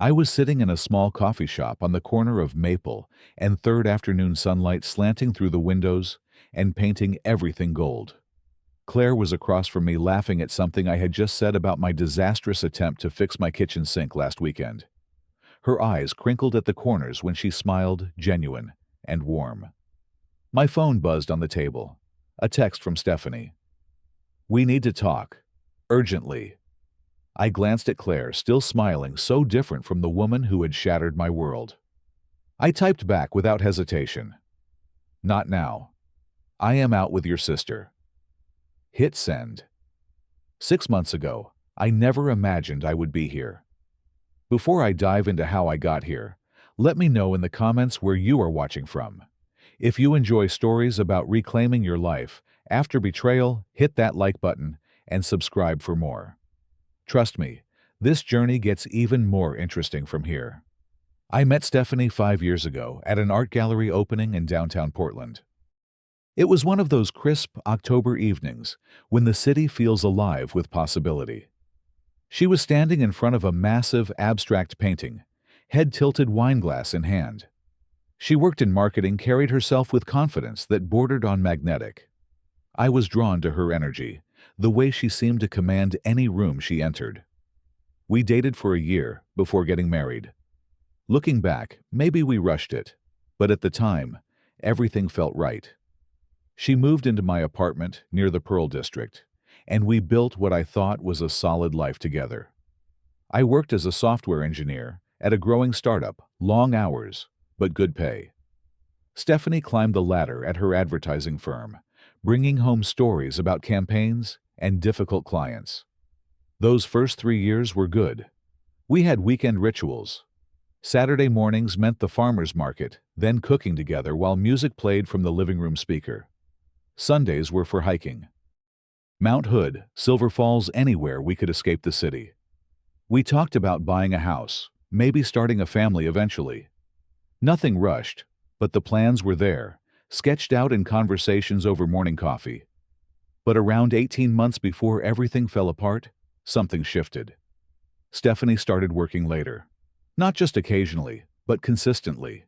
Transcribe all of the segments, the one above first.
I was sitting in a small coffee shop on the corner of Maple and Third afternoon sunlight slanting through the windows and painting everything gold. Claire was across from me laughing at something I had just said about my disastrous attempt to fix my kitchen sink last weekend. Her eyes crinkled at the corners when she smiled, genuine and warm. My phone buzzed on the table. A text from Stephanie. "We need to talk. Urgently." I glanced at Claire, still smiling, so different from the woman who had shattered my world. I typed back without hesitation. "Not now. I am out with your sister." Hit send. 6 months ago, I never imagined I would be here. Before I dive into how I got here, let me know in the comments where you are watching from. If you enjoy stories about reclaiming your life after betrayal, hit that like button and subscribe for more. Trust me, this journey gets even more interesting from here. I met Stephanie 5 years ago at an art gallery opening in downtown Portland. It was one of those crisp October evenings when the city feels alive with possibility. She was standing in front of a massive abstract painting, head tilted wineglass in hand. She worked in marketing, carried herself with confidence that bordered on magnetic. I was drawn to her energy, the way she seemed to command any room she entered. We dated for a year before getting married. Looking back, maybe we rushed it, but at the time, everything felt right. She moved into my apartment near the Pearl District, and we built what I thought was a solid life together. I worked as a software engineer at a growing startup, long hours, but good pay. Stephanie climbed the ladder at her advertising firm, bringing home stories about campaigns and difficult clients. Those first 3 years were good. We had weekend rituals. Saturday mornings meant the farmer's market, then cooking together while music played from the living room speaker. Sundays were for hiking. Mount Hood, Silver Falls, anywhere we could escape the city. We talked about buying a house, maybe starting a family eventually. Nothing rushed, but the plans were there, sketched out in conversations over morning coffee. But around 18 months before everything fell apart, something shifted. Stephanie started working later. Not just occasionally, but consistently.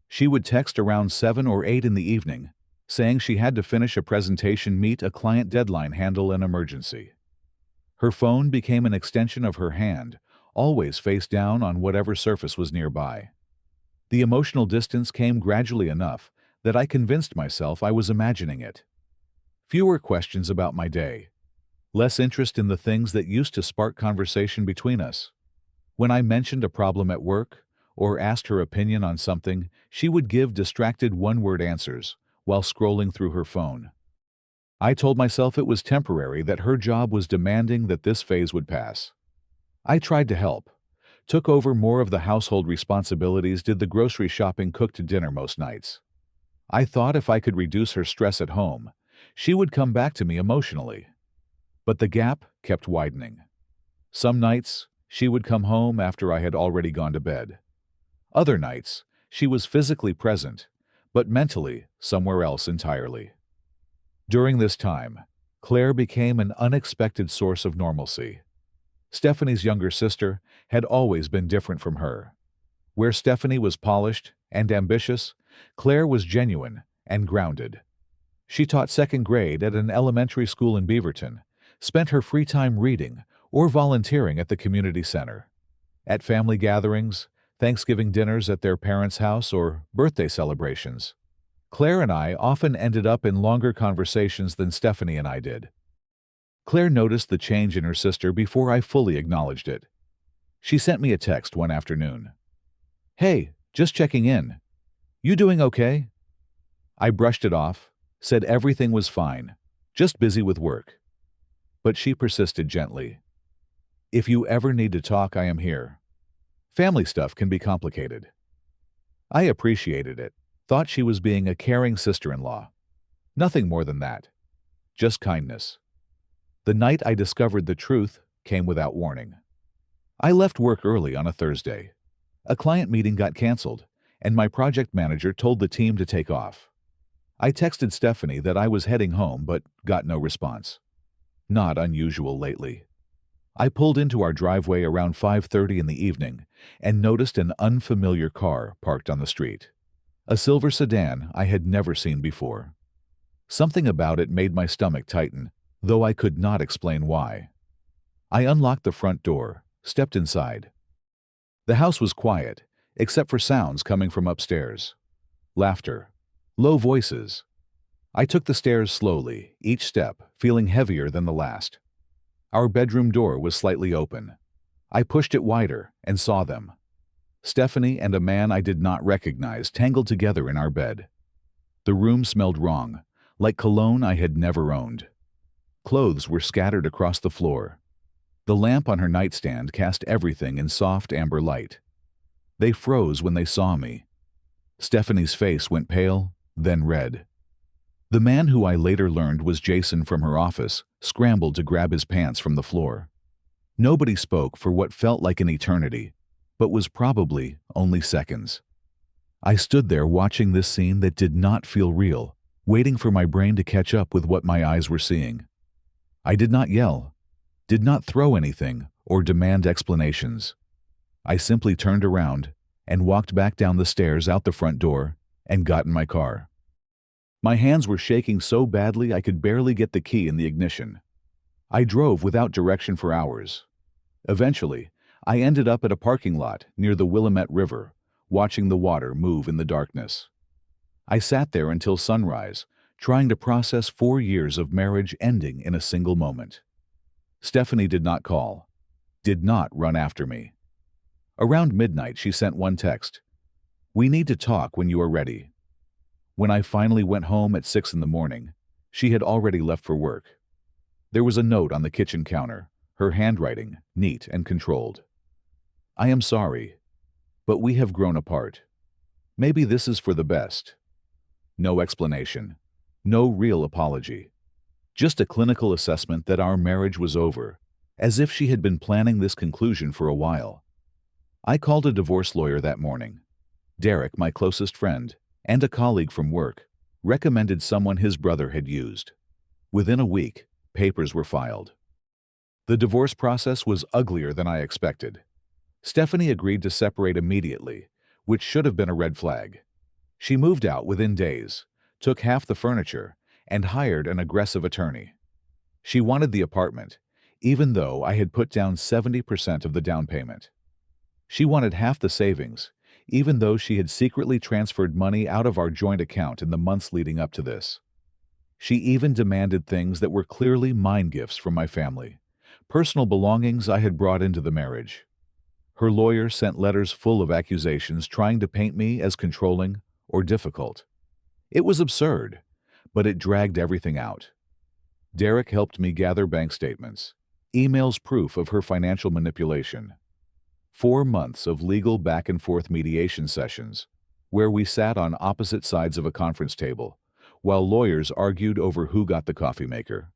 She would text around 7 or 8 in the evening, saying she had to finish a presentation, meet a client deadline, handle an emergency. Her phone became an extension of her hand, always face down on whatever surface was nearby. The emotional distance came gradually enough that I convinced myself I was imagining it. Fewer questions about my day. Less interest in the things that used to spark conversation between us. When I mentioned a problem at work or asked her opinion on something, she would give distracted one-word answers while scrolling through her phone. I told myself it was temporary, that her job was demanding, that this phase would pass. I tried to help. Took over more of the household responsibilities, did the grocery shopping, cooked dinner most nights. I thought if I could reduce her stress at home, she would come back to me emotionally. But the gap kept widening. Some nights, she would come home after I had already gone to bed. Other nights, she was physically present, but mentally somewhere else entirely. During this time, Claire became an unexpected source of normalcy. Stephanie's younger sister had always been different from her. Where Stephanie was polished and ambitious, Claire was genuine and grounded. She taught second grade at an elementary school in Beaverton, spent her free time reading or volunteering at the community center. At family gatherings, Thanksgiving dinners at their parents' house, or birthday celebrations, Claire and I often ended up in longer conversations than Stephanie and I did. Claire noticed the change in her sister before I fully acknowledged it. She sent me a text one afternoon. "Hey, just checking in. You doing okay?" I brushed it off, said everything was fine, just busy with work. But she persisted gently. "If you ever need to talk, I am here. Family stuff can be complicated." I appreciated it, thought she was being a caring sister-in-law. Nothing more than that. Just kindness. The night I discovered the truth came without warning. I left work early on a Thursday. A client meeting got canceled, and my project manager told the team to take off. I texted Stephanie that I was heading home, but got no response. Not unusual lately. I pulled into our driveway around 5:30 in the evening and noticed an unfamiliar car parked on the street. A silver sedan I had never seen before. Something about it made my stomach tighten, though I could not explain why. I unlocked the front door, stepped inside. The house was quiet, except for sounds coming from upstairs. Laughter. Low voices. I took the stairs slowly, each step feeling heavier than the last. Our bedroom door was slightly open. I pushed it wider and saw them. Stephanie and a man I did not recognize tangled together in our bed. The room smelled wrong, like cologne I had never owned. Clothes were scattered across the floor. The lamp on her nightstand cast everything in soft amber light. They froze when they saw me. Stephanie's face went pale, then red. The man, who I later learned was Jason from her office, scrambled to grab his pants from the floor. Nobody spoke for what felt like an eternity, but was probably only seconds. I stood there watching this scene that did not feel real, waiting for my brain to catch up with what my eyes were seeing. I did not yell, did not throw anything, or demand explanations. I simply turned around and walked back down the stairs out the front door and got in my car. My hands were shaking so badly I could barely get the key in the ignition. I drove without direction for hours. Eventually, I ended up at a parking lot near the Willamette River, watching the water move in the darkness. I sat there until sunrise, trying to process 4 years of marriage ending in a single moment. Stephanie did not call, did not run after me. Around midnight, she sent one text: "We need to talk when you are ready." When I finally went home at 6 in the morning, she had already left for work. There was a note on the kitchen counter, her handwriting neat and controlled. "I am sorry, but we have grown apart. Maybe this is for the best." No explanation, no real apology. Just a clinical assessment that our marriage was over, as if she had been planning this conclusion for a while. I called a divorce lawyer that morning. Derek, my closest friend, and a colleague from work, recommended someone his brother had used. Within a week, papers were filed. The divorce process was uglier than I expected. Stephanie agreed to separate immediately, which should have been a red flag. She moved out within days, took half the furniture, and hired an aggressive attorney. She wanted the apartment, even though I had put down 70% of the down payment. She wanted half the savings, even though she had secretly transferred money out of our joint account in the months leading up to this. She even demanded things that were clearly mine gifts from my family, personal belongings I had brought into the marriage. Her lawyer sent letters full of accusations trying to paint me as controlling or difficult. It was absurd, but it dragged everything out. Derek helped me gather bank statements, emails proof of her financial manipulation. 4 months of legal back-and-forth mediation sessions, where we sat on opposite sides of a conference table, while lawyers argued over who got the coffee maker.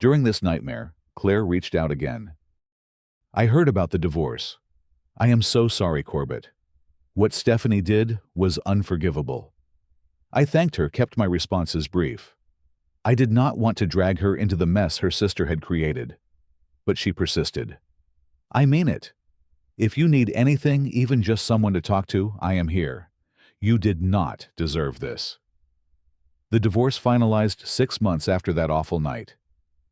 During this nightmare, Claire reached out again. "I heard about the divorce. I am so sorry, Corbett. What Stephanie did was unforgivable." I thanked her, kept my responses brief. I did not want to drag her into the mess her sister had created. But she persisted. "I mean it. If you need anything, even just someone to talk to, I am here. You did not deserve this." The divorce finalized 6 months after that awful night.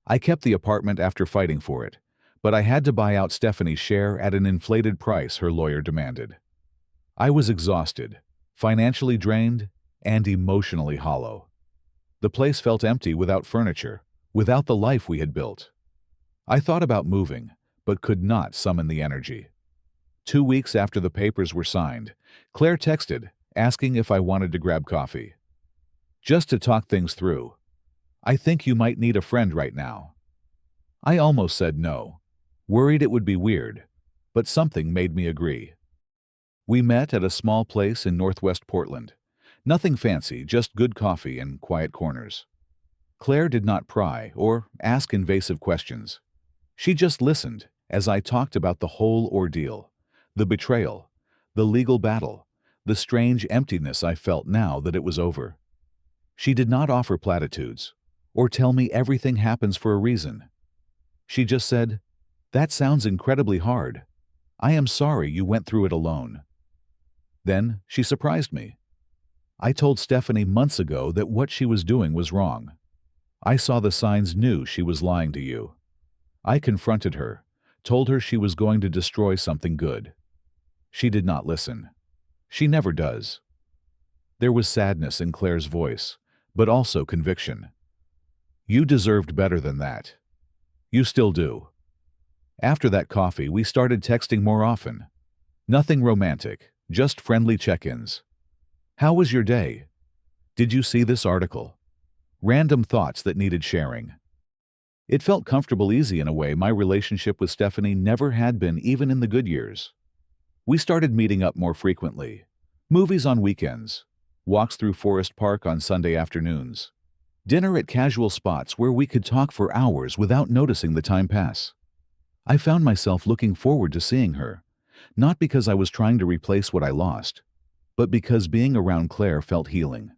I kept the apartment after fighting for it, but I had to buy out Stephanie's share at an inflated price her lawyer demanded. I was exhausted, financially drained, and emotionally hollow. The place felt empty without furniture, without the life we had built. I thought about moving, but could not summon the energy. 2 weeks after the papers were signed, Claire texted, asking if I wanted to grab coffee. "Just to talk things through. I think you might need a friend right now." I almost said no, worried it would be weird, but something made me agree. We met at a small place in Northwest Portland. Nothing fancy, just good coffee and quiet corners. Claire did not pry or ask invasive questions. She just listened as I talked about the whole ordeal, the betrayal, the legal battle, the strange emptiness I felt now that it was over. She did not offer platitudes or tell me everything happens for a reason. She just said, That sounds incredibly hard. I am sorry you went through it alone. Then she surprised me. I told Stephanie months ago that what she was doing was wrong. I saw the signs, knew she was lying to you. I confronted her, told her she was going to destroy something good. She did not listen. She never does. There was sadness in Claire's voice, but also conviction. You deserved better than that. You still do. After that coffee, we started texting more often. Nothing romantic, just friendly check-ins. How was your day? Did you see this article? Random thoughts that needed sharing. It felt comfortable, easy in a way my relationship with Stephanie never had been, even in the good years. We started meeting up more frequently. Movies on weekends, walks through Forest Park on Sunday afternoons, dinner at casual spots where we could talk for hours without noticing the time pass. I found myself looking forward to seeing her, not because I was trying to replace what I lost, but because being around Claire felt healing.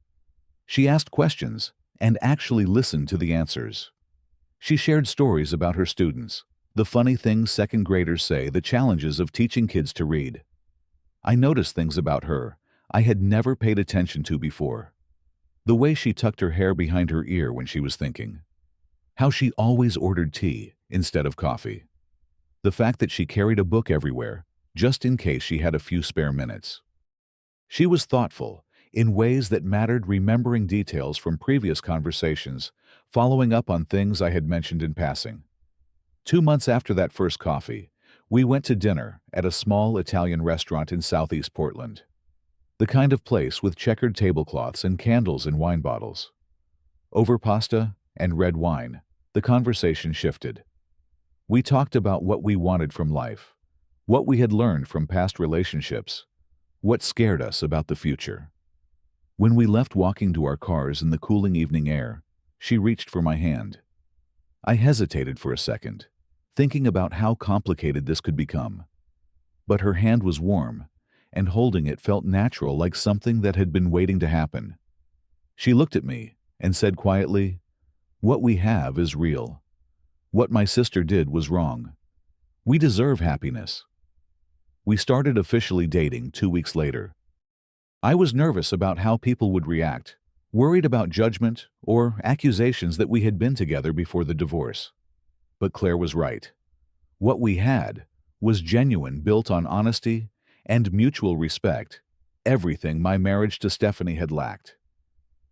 She asked questions and actually listened to the answers. She shared stories about her students, the funny things second graders say, the challenges of teaching kids to read. I noticed things about her I had never paid attention to before. The way she tucked her hair behind her ear when she was thinking. How she always ordered tea instead of coffee. The fact that she carried a book everywhere, just in case she had a few spare minutes. She was thoughtful in ways that mattered, remembering details from previous conversations, following up on things I had mentioned in passing. 2 months after that first coffee, we went to dinner at a small Italian restaurant in Southeast Portland. The kind of place with checkered tablecloths and candles in wine bottles. Over pasta and red wine, the conversation shifted. We talked about what we wanted from life, what we had learned from past relationships, what scared us about the future. When we left, walking to our cars in the cooling evening air, she reached for my hand. I hesitated for a second, thinking about how complicated this could become. But her hand was warm, and holding it felt natural, like something that had been waiting to happen. She looked at me and said quietly, "What we have is real. What my sister did was wrong. We deserve happiness." We started officially dating 2 weeks later. I was nervous about how people would react, worried about judgment or accusations that we had been together before the divorce. But Claire was right. What we had was genuine, built on honesty and mutual respect, everything my marriage to Stephanie had lacked.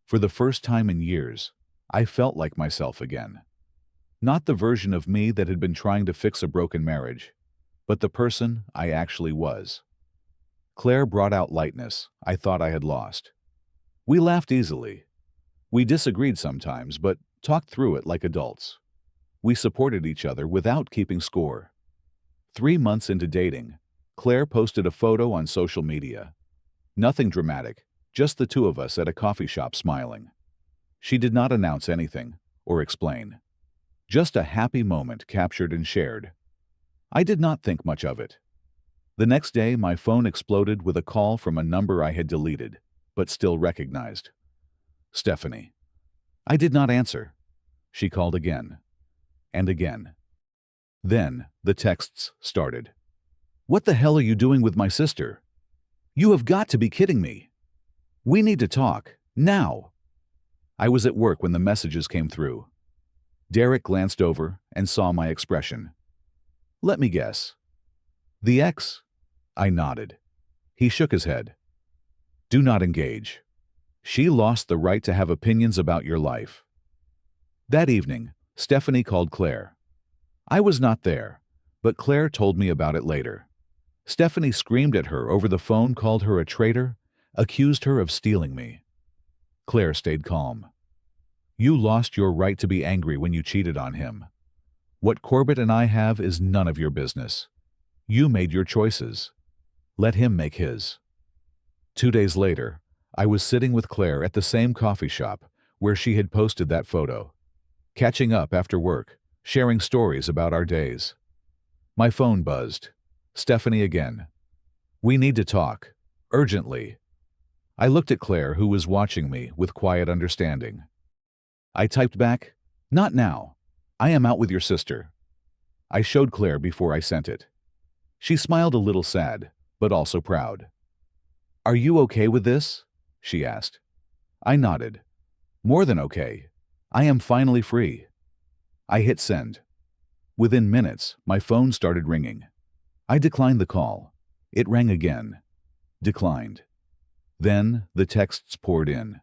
For the first time in years, I felt like myself again. Not the version of me that had been trying to fix a broken marriage, but the person I actually was. Claire brought out lightness I thought I had lost. We laughed easily. We disagreed sometimes, but talked through it like adults. We supported each other without keeping score. 3 months into dating, Claire posted a photo on social media. Nothing dramatic, just the two of us at a coffee shop smiling. She did not announce anything or explain. Just a happy moment captured and shared. I did not think much of it. The next day, my phone exploded with a call from a number I had deleted, but still recognized. Stephanie. I did not answer. She called again, and again. Then the texts started. "What the hell are you doing with my sister? You have got to be kidding me. We need to talk, now." I was at work when the messages came through. Derek glanced over and saw my expression. "Let me guess. The ex?" I nodded. He shook his head. "Do not engage. She lost the right to have opinions about your life." That evening, Stephanie called Claire. I was not there, but Claire told me about it later. Stephanie screamed at her over the phone, called her a traitor, accused her of stealing me. Claire stayed calm. "You lost your right to be angry when you cheated on him. What Corbett and I have is none of your business. You made your choices. Let him make his." 2 days later, I was sitting with Claire at the same coffee shop where she had posted that photo, catching up after work, sharing stories about our days. My phone buzzed. Stephanie again. "We need to talk. Urgently." I looked at Claire, who was watching me with quiet understanding. I typed back, "Not now. I am out with your sister." I showed Claire before I sent it. She smiled a little sad, but also proud. "Are you okay with this?" she asked. I nodded. "More than okay. I am finally free." I hit send. Within minutes, my phone started ringing. I declined the call. It rang again. Declined. Then the texts poured in.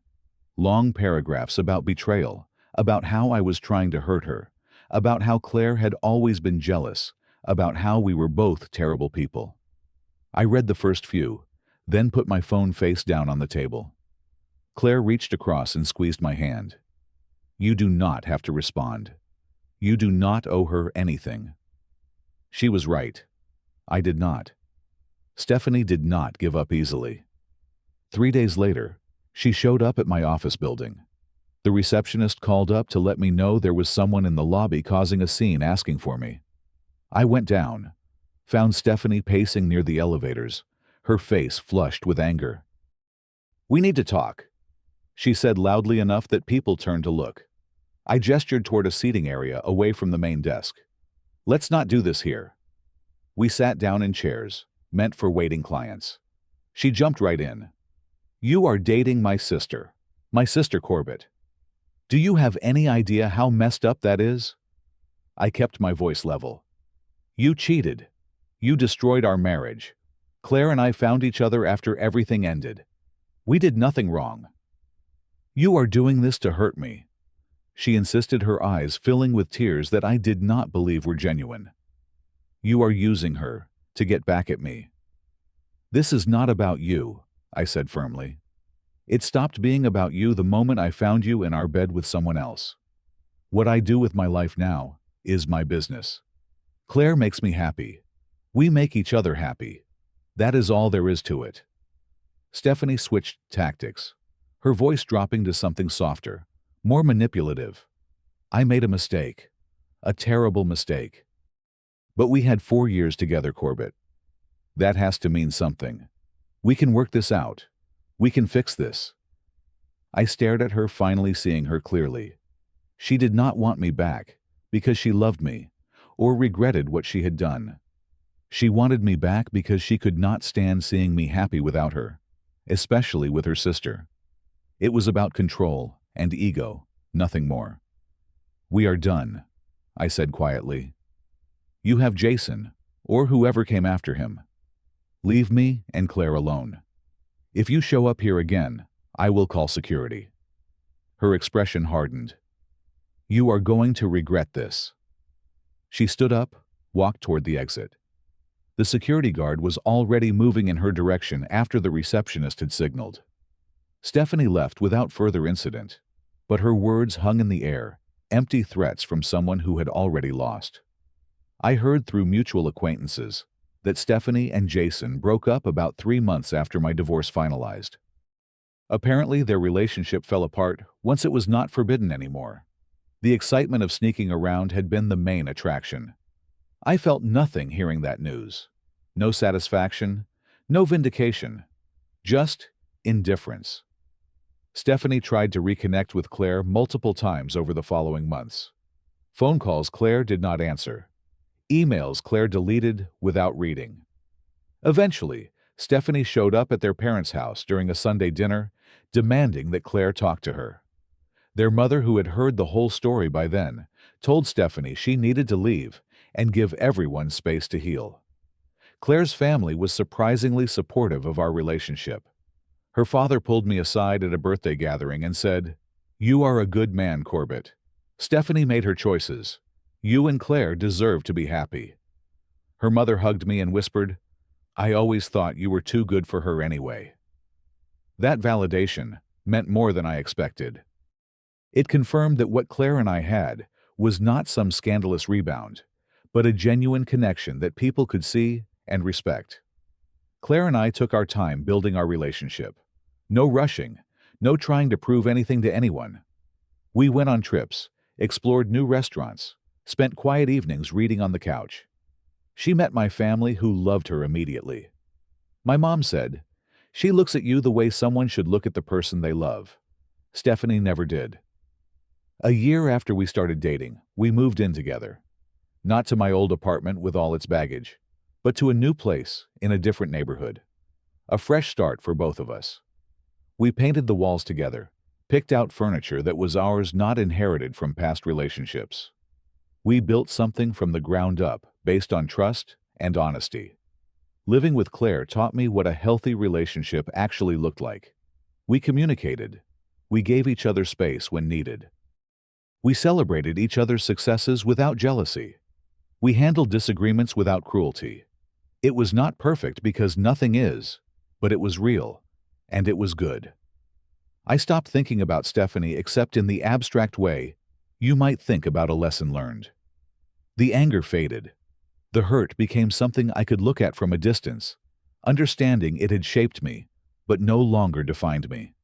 Long paragraphs about betrayal, about how I was trying to hurt her, about how Claire had always been jealous, about how we were both terrible people. I read the first few, then put my phone face down on the table. Claire reached across and squeezed my hand. "You do not have to respond. You do not owe her anything." She was right. I did not. Stephanie did not give up easily. 3 days later, she showed up at my office building. The receptionist called up to let me know there was someone in the lobby causing a scene asking for me. I went down, found Stephanie pacing near the elevators, her face flushed with anger. "We need to talk," she said loudly enough that people turned to look. I gestured toward a seating area away from the main desk. "Let's not do this here." We sat down in chairs, meant for waiting clients. She jumped right in. "You are dating my sister Corbett. Do you have any idea how messed up that is?" I kept my voice level. "You cheated. You destroyed our marriage. Claire and I found each other after everything ended. We did nothing wrong. You are doing this to hurt me." She insisted, her eyes filling with tears that I did not believe were genuine. "You are using her to get back at me." "This is not about you," I said firmly. "It stopped being about you the moment I found you in our bed with someone else. What I do with my life now is my business. Claire makes me happy. We make each other happy. That is all there is to it." Stephanie switched tactics, her voice dropping to something softer, more manipulative. "I made a mistake. A terrible mistake. But we had 4 years together, Corbett. That has to mean something. We can work this out. We can fix this." I stared at her, finally seeing her clearly. She did not want me back because she loved me or regretted what she had done. She wanted me back because she could not stand seeing me happy without her, especially with her sister. It was about control and ego, nothing more. "We are done," I said quietly. "You have Jason, or whoever came after him. Leave me and Claire alone. If you show up here again, I will call security." Her expression hardened. "You are going to regret this." She stood up, walked toward the exit. The security guard was already moving in her direction after the receptionist had signaled. Stephanie left without further incident, but her words hung in the air, empty threats from someone who had already lost. I heard through mutual acquaintances that Stephanie and Jason broke up about 3 months after my divorce finalized. Apparently, their relationship fell apart once it was not forbidden anymore. The excitement of sneaking around had been the main attraction. I felt nothing hearing that news. No satisfaction, no vindication, just indifference. Stephanie tried to reconnect with Claire multiple times over the following months. Phone calls Claire did not answer. Emails Claire deleted without reading. Eventually, Stephanie showed up at their parents' house during a Sunday dinner, demanding that Claire talk to her. Their mother, who had heard the whole story by then, told Stephanie she needed to leave and give everyone space to heal. Claire's family was surprisingly supportive of our relationship. Her father pulled me aside at a birthday gathering and said, "You are a good man, Corbett. Stephanie made her choices. You and Claire deserve to be happy." Her mother hugged me and whispered, "I always thought you were too good for her anyway." That validation meant more than I expected. It confirmed that what Claire and I had was not some scandalous rebound, but a genuine connection that people could see and respect. Claire and I took our time building our relationship. No rushing, no trying to prove anything to anyone. We went on trips, explored new restaurants, spent quiet evenings reading on the couch. She met my family, who loved her immediately. My mom said, "She looks at you the way someone should look at the person they love." Stephanie never did. A year after we started dating, we moved in together. Not to my old apartment with all its baggage, but to a new place in a different neighborhood. A fresh start for both of us. We painted the walls together, picked out furniture that was ours, not inherited from past relationships. We built something from the ground up, based on trust and honesty. Living with Claire taught me what a healthy relationship actually looked like. We communicated. We gave each other space when needed. We celebrated each other's successes without jealousy. We handled disagreements without cruelty. It was not perfect because nothing is, but it was real, and it was good. I stopped thinking about Stephanie except in the abstract way you might think about a lesson learned. The anger faded. The hurt became something I could look at from a distance, understanding it had shaped me, but no longer defined me.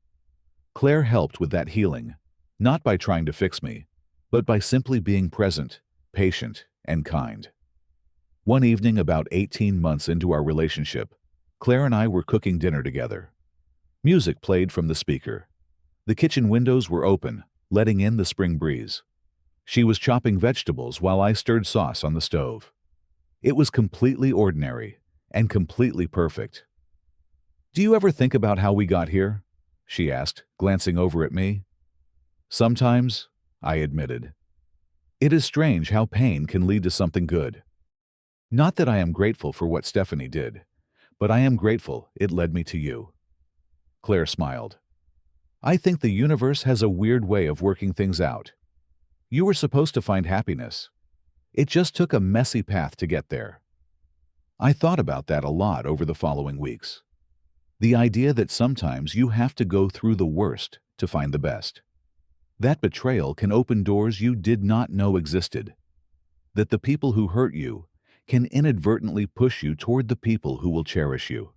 Claire helped with that healing, not by trying to fix me, but by simply being present, patient, and kind. One evening about 18 months into our relationship, Claire and I were cooking dinner together. Music played from the speaker. The kitchen windows were open, letting in the spring breeze. She was chopping vegetables while I stirred sauce on the stove. It was completely ordinary and completely perfect. "Do you ever think about how we got here?" she asked, glancing over at me. "Sometimes," I admitted. "It is strange how pain can lead to something good. Not that I am grateful for what Stephanie did, but I am grateful it led me to you." Claire smiled. "I think the universe has a weird way of working things out. You were supposed to find happiness. It just took a messy path to get there." I thought about that a lot over the following weeks. The idea that sometimes you have to go through the worst to find the best. That betrayal can open doors you did not know existed. That the people who hurt you can inadvertently push you toward the people who will cherish you.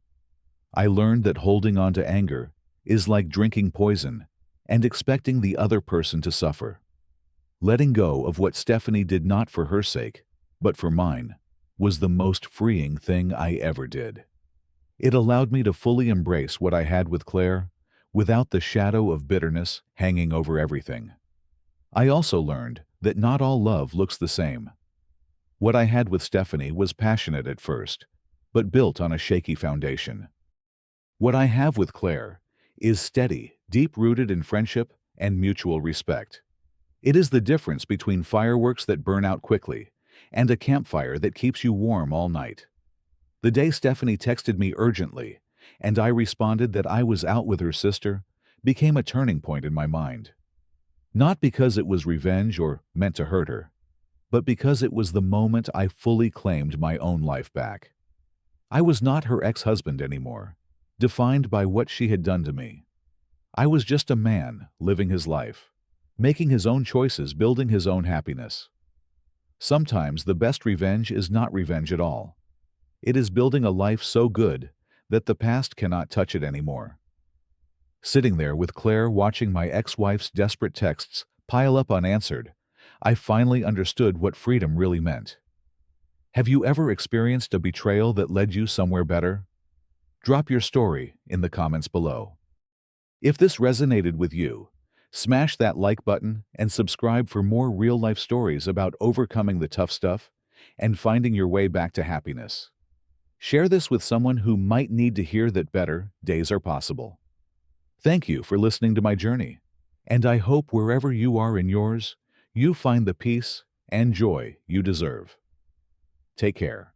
I learned that holding on to anger is like drinking poison and expecting the other person to suffer. Letting go of what Stephanie did not for her sake, but for mine, was the most freeing thing I ever did. It allowed me to fully embrace what I had with Claire without the shadow of bitterness hanging over everything. I also learned that not all love looks the same. What I had with Stephanie was passionate at first, but built on a shaky foundation. What I have with Claire is steady, deep-rooted in friendship and mutual respect. It is the difference between fireworks that burn out quickly and a campfire that keeps you warm all night. The day Stephanie texted me urgently, and I responded that I was out with her sister, became a turning point in my mind. Not because it was revenge or meant to hurt her, but because it was the moment I fully claimed my own life back. I was not her ex-husband anymore, defined by what she had done to me. I was just a man living his life, making his own choices, building his own happiness. Sometimes the best revenge is not revenge at all. It is building a life so good that the past cannot touch it anymore. Sitting there with Claire, watching my ex-wife's desperate texts pile up unanswered, I finally understood what freedom really meant. Have you ever experienced a betrayal that led you somewhere better? Drop your story in the comments below. If this resonated with you, smash that like button and subscribe for more real-life stories about overcoming the tough stuff and finding your way back to happiness. Share this with someone who might need to hear that better days are possible. Thank you for listening to my journey, and I hope wherever you are in yours, you find the peace and joy you deserve. Take care.